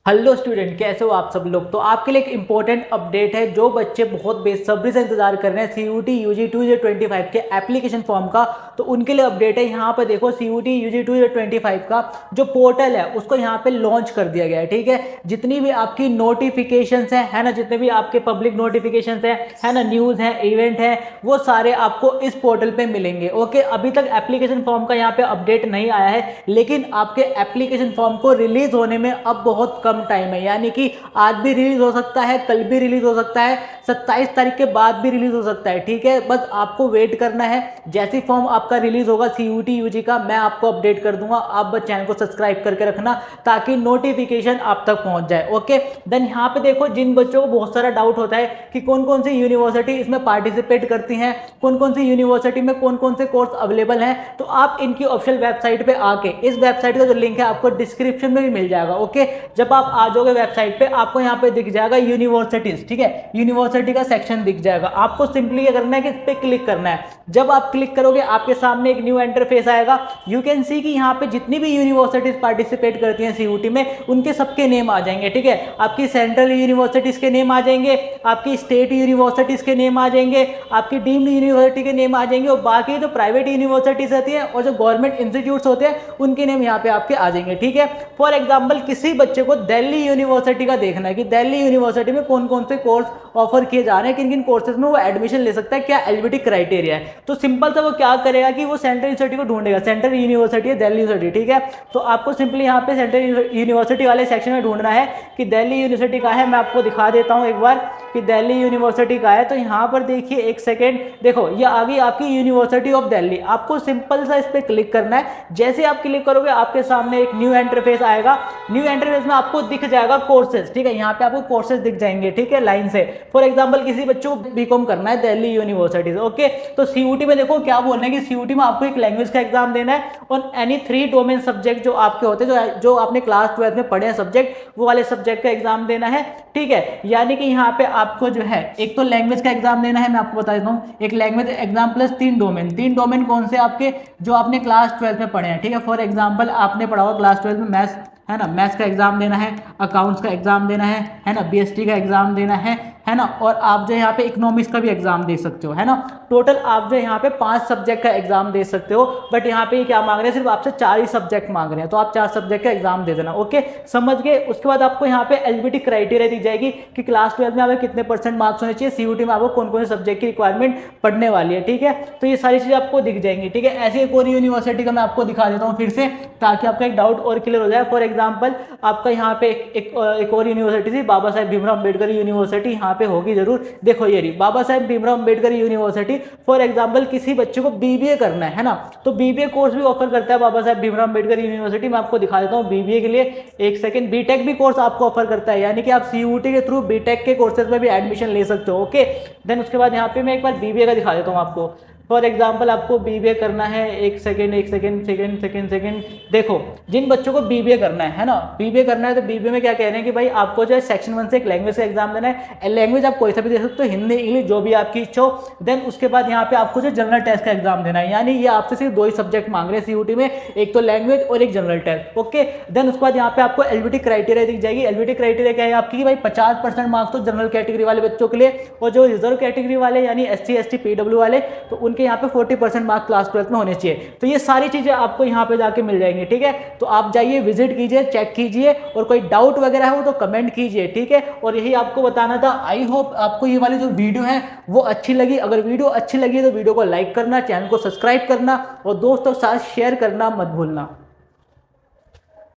Hello student, कैसे हो आप सब लोग। तो आपके लिए एक इंपॉर्टेंट अपडेट है। जो बच्चे बहुत बेसब्री से इंतजार कर रहे हैं CUET UG 2025 के एप्लीकेशन फॉर्म का, तो उनके लिए अपडेट है। यहाँ पे देखो CUET UG 2025 का जो पोर्टल है उसको यहाँ पे लॉन्च कर दिया गया है। ठीक है, जितनी भी आपकी नोटिफिकेशंस है ना, जितने भी आपके पब्लिक नोटिफिकेशंस है ना, न्यूज़ है, इवेंट है, वो सारे आपको इस पोर्टल पे मिलेंगे। ओके, अभी तक एप्लीकेशन फॉर्म का यहाँ पे अपडेट नहीं आया है, लेकिन आपके एप्लीकेशन फॉर्म को रिलीज होने में अब बहुत कम टाइम है। यानी कि आज भी रिलीज हो सकता है, कल भी रिलीज हो सकता है, 27 तारीख के बाद भी रिलीज हो सकता है। ठीक है, बस आपको वेट करना है। जैसी फॉर्म आपका रिलीज होगा CUET UG का, मैं आपको अपडेट कर दूंगा। आप बस चैनल को सब्सक्राइब करके रखना ताकि नोटिफिकेशन आप तक पहुंच जाए। ओके, देन यहाँ पे देखो, जिन बच्चों को बहुत सारा डाउट होता है कि कौन कौन सी यूनिवर्सिटी इसमें पार्टिसिपेट करती हैं, कौन कौन सी यूनिवर्सिटी में कौन कौन से कोर्स अवेलेबल हैं, तो आप इनकी ऑफिशियल वेबसाइट पे आके, इस वेबसाइट का जो लिंक है आपको डिस्क्रिप्शन में भी मिल जाएगा। ओके, जब आप आ जाओगे वेबसाइट पे, आपको यहाँ पे दिख जाएगा यूनिवर्सिटीज। ठीक है, यूनिवर्सिटी का सेक्शन दिख जाएगा। आपको सिंपली क्या करना है कि इस पे क्लिक करना है। जब आप क्लिक करोगे आपके सामने एक न्यू इंटरफेस आएगा। यू कैन सी कि यहाँ पे जितनी भी यूनिवर्सिटीज पार्टिसिपेट करती हैं CUET में, उनके सबके नेम आ जाएंगे। ठीक है, आपकी सेंट्रल यूनिवर्सिटीज के नेम आ जाएंगे, आपकी स्टेट यूनिवर्सिटीज के नेम आ जाएंगे, आपकी डीम्ड यूनिवर्सिटी के नेम आ जाएंगे, और बाकी जो प्राइवेट यूनिवर्सिटीज रहती है और जो गवर्नमेंट इंस्टीट्यूट्स होते हैं उनके नेम यहाँ पे आपके आ जाएंगे। ठीक है, फॉर एग्जाम्पल किसी बच्चे को दिल्ली यूनिवर्सिटी का देखना है कि दिल्ली यूनिवर्सिटी में कौन कौन से कोर्स ऑफर किए जा रहे हैं, किन किन कोर्सेज में वो एडमिशन ले सकता है, क्या एलिजिबिलिटी क्राइटेरिया है। तो सिंपल सा वो क्या करेगा कि वो सेंट्रल यूनिवर्सिटी को ढूंढेगा। सेंट्रल यूनिवर्सिटी है दिल्ली यूनिवर्सिटी। ठीक है, तो आपको सिंपली यहाँ पे सेंट्रल यूनिवर्सिटी वाले सेक्शन में ढूंढना है कि दिल्ली यूनिवर्सिटी का है। मैं आपको दिखा देता हूँ एक बार कि दिल्ली यूनिवर्सिटी का है। तो यहाँ पर देखिए, एक सेकेंड, देखो ये आ गई आपकी यूनिवर्सिटी ऑफ दिल्ली। आपको सिंपल सा इस पर क्लिक करना है। जैसे आप क्लिक करोगे आपके सामने एक न्यू इंटरफेस आएगा। न्यू इंटरफेस में आपको दिख जाएगा कोर्सेज। ठीक है, यहाँ पे आपको कोर्सेज दिख जाएंगे। ठीक है, लाइन से। फॉर एग्जांपल किसी बच्चों को बीकॉम करना है दिल्ली यूनिवर्सिटी से। ओके, तो CUET में देखो क्या बोल रहे हैं कि CUET में आपको एक लैंग्वेज का एग्जाम देना है और एनी 3 डोमेन सब्जेक्ट जो आपके होते हैं, जो आपने क्लास 12 में पढ़े हैं सब्जेक्ट, वो वाले सब्जेक्ट का एग्जाम देना है। ठीक है, यानी कि यहाँ पे आपको जो है एक तो लैंग्वेज का एग्जाम देना है। मैं आपको बता देता हूँ, एक language exam plus 3 domain. 3 domain कौन से आपके, जो आपने क्लास 12 में पढ़े हैं। ठीक है, फॉर एग्जाम्पल आपने पढ़ा होगा क्लास 12 में मैथ्स, है ना, मैथ्स का एग्जाम देना है, अकाउंट्स का एग्जाम देना है ना, BST का एग्जाम देना है ना, और आप जो यहाँ पे इकोनॉमिक्स का भी एग्जाम दे सकते हो, है ना। टोटल आप जो यहाँ पे 5 सब्जेक्ट का एग्जाम दे सकते हो। बट यहाँ पे क्या मांग रहे हैं, सिर्फ आपसे 4 ही सब्जेक्ट मांग रहे हैं, तो आप 4 सब्जेक्ट का एग्जाम दे देना। ओके, समझ गए। उसके बाद आपको यहाँ पे एलिजिबिलिटी क्राइटेरिया दी जाएगी कि क्लास 12 में आपके कितने % मार्क्स होने चाहिए, CUET में आपको कौन कौन से सब्जेक्ट की रिक्वायरमेंट पढ़ने वाली है। ठीक है, तो ये सारी चीजें आपको दिख जाएंगी। ठीक है, ऐसी एक और यूनिवर्सिटी का मैं आपको दिखा देता हूँ फिर से, ताकि आपका एक डाउट और क्लियर हो जाए। फॉर एग्जाम्पल आपका यहाँ पे एक और यूनिवर्सिटी थी, बाबा साहेब भीमराव अम्बेडकर यूनिवर्सिटी, यहाँ पे होगी जरूर। देखो ये रही Baba Saheb Bhimrao Ambedkar university. For example किसी बच्चे को BBA करना है ना, तो BBA कोर्स भी ऑफर करता है बाबा साहेब भीमराव अम्बेडकर यूनिवर्सिटी। मैं आपको दिखा देता हूँ BBA के लिए, एक सेकंड। BTech भी कोर्स आपको ऑफर करता है, यानी कि आप CUET के थ्रू BTech के कोर्सेज में भी एडमिशन ले सकते हो। ओके, देन उसके बाद यहाँ पे मैं एक बार BBA का दिखा देता हूँ आपको। फॉर एग्जाम्पल आपको BBA करना है, एक सेकेंड। देखो, जिन बच्चों को BBA करना है ना, BBA करना है, तो BBA में क्या कह रहे हैं कि भाई आपको जो है सेक्शन 1 से एक लैंग्वेज का एग्जाम देना है। लैंग्वेज आप कोई सा भी दे सकते हो, हिंदी, इंग्लिश, जो भी आपकी इच्छा हो। देन उसके बाद यहाँ पे आपको जो जनरल टेस्ट का एग्जाम देना है, यानी ये आपसे सिर्फ 2 ही सब्जेक्ट मांग रहे हैं CUET में, एक तो लैंग्वेज और एक जनरल टेस्ट। ओके, देन उसके बाद यहाँ पे आपको एलिजिबिलिटी क्राइटेरिया दिख जाएगी। एलिजिबिलिटी क्राइटेरिया क्या है आपकी, भाई 50% मार्क्स तो जनरल कैटेगरी वाले बच्चों के लिए, और जो रिजर्व कैटेगरी वाले यानी SC ST PW वाले, तो उनके यहाँ पे 40% मार्क्स क्लास 12 में होने चाहिए। तो ये सारी चीजें आपको यहाँ पे जाके मिल जाएंगी। ठीक है, तो आप जाइए, विजिट कीजिए, चेक कीजिए, और कोई डाउट वगैरह हो तो कमेंट कीजिए। ठीक है, और यही आपको बताना था। आई होप आपको ये वाली जो वीडियो है वो अच्छी लगी। अगर वीडियो अच्छी लगी तो वीडियो को लाइक करना, चैनल को सब्सक्राइब करना, और दोस्तों के साथ शेयर करना मत भूलना।